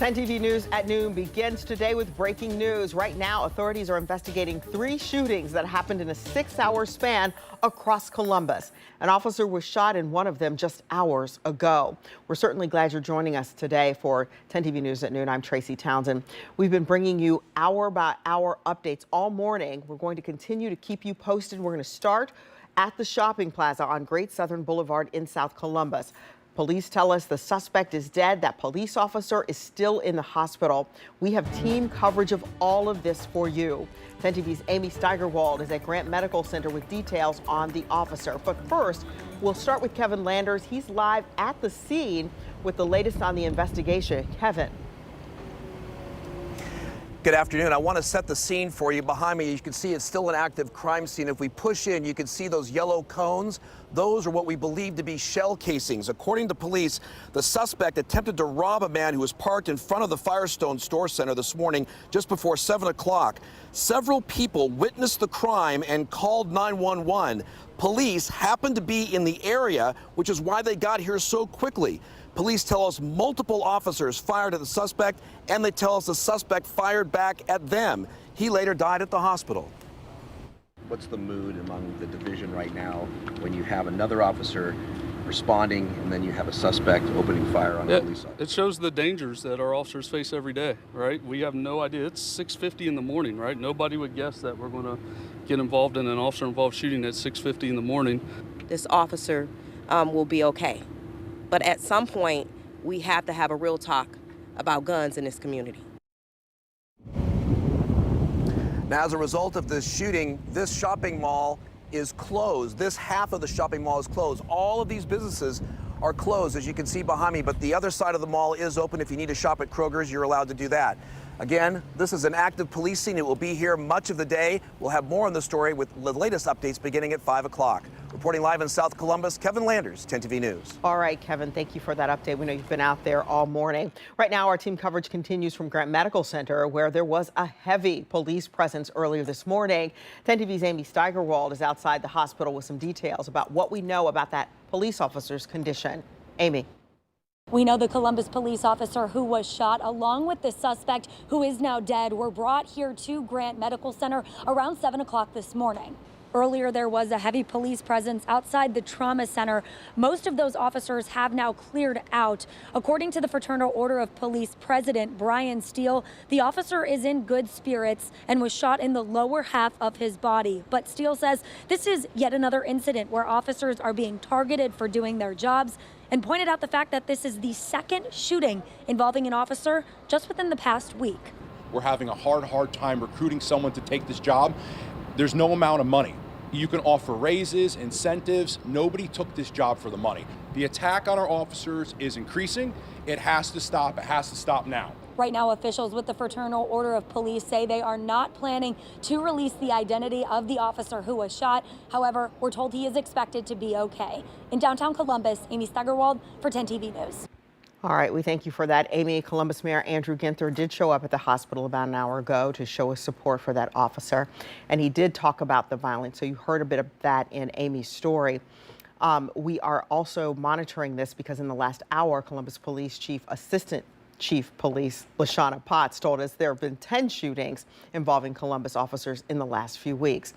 10 TV News at noon begins today with breaking news. Right now, authorities are investigating 3 shootings that happened in a 6-hour span across Columbus. An officer was shot in one of them just hours ago. We're certainly glad you're joining us today for 10 TV News at noon. I'm Tracy Townsend. We've been bringing you hour-by-hour updates all morning. We're going to continue to keep you posted. We're going to start at the shopping plaza on Great Southern Boulevard in South Columbus. Police tell us the suspect is dead. That police officer is still in the hospital. We have team coverage of all of this for you. 10 TV's Amy Steigerwald is at Grant Medical Center with details on the officer. But first, we'll start with Kevin Landers. He's live at the scene with the latest on the investigation. Kevin. Good afternoon. I want to set the scene for you. Behind me, you can see it's still an active crime scene. If we push in, you can see those yellow cones. Those are what we believe to be shell casings. According to police, the suspect attempted to rob a man who was parked in front of the Firestone Store Center this morning just before 7 o'clock. Several people witnessed the crime and called 911. Police happened to be in the area, which is why they got here so quickly. Police tell us multiple officers fired at the suspect, and they tell us the suspect fired back at them. He later died at the hospital. What's the mood among the division right now when you have another officer responding and then you have a suspect opening fire on a police officer? It shows the dangers that our officers face every day, right? We have no idea. It's 6:50 in the morning, right? Nobody would guess that we're going to get involved in an officer-involved shooting at 6:50 in the morning. This officer will be okay. But at some point, we have to have a real talk about guns in this community. Now, as a result of this shooting, this shopping mall is closed. This half of the shopping mall is closed. All of these businesses are closed, as you can see behind me, but the other side of the mall is open. If you need to shop at Kroger's, you're allowed to do that. Again, this is an active police scene. It will be here much of the day. We'll have more on the story with the latest updates beginning at 5 o'clock. Reporting live in South Columbus, Kevin Landers, 10 TV News. All right, Kevin, thank you for that update. We know you've been out there all morning. Right now, our team coverage continues from Grant Medical Center, where there was a heavy police presence earlier this morning. 10 TV's Amy Steigerwald is outside the hospital with some details about what we know about that police officer's condition. Amy. We know the Columbus police officer who was shot, along with the suspect who is now dead, were brought here to Grant Medical Center around 7 o'clock this morning. Earlier, there was a heavy police presence outside the trauma center. Most of those officers have now cleared out. According to the Fraternal Order of Police President Brian Steele, the officer is in good spirits and was shot in the lower half of his body. But Steele says this is yet another incident where officers are being targeted for doing their jobs, and pointed out the fact that this is the second shooting involving an officer just within the past week. We're having a hard time recruiting someone to take this job. There's no amount of money. You can offer raises, incentives. Nobody took this job for the money. The attack on our officers is increasing. It has to stop. It has to stop now. Right now, officials with the Fraternal Order of Police say they are not planning to release the identity of the officer who was shot. However, we're told he is expected to be okay. In downtown Columbus, Amy Steigerwald for 10 TV News. All right, we thank you for that, Amy. Columbus Mayor Andrew Ginther did show up at the hospital about an hour ago to show his support for that officer, and he did talk about the violence. So you heard a bit of that in Amy's story. We are also monitoring this because in the last hour, Columbus Police Chief Assistant Chief Police LaShawna Potts told us there have been 10 shootings involving Columbus officers in the last few weeks.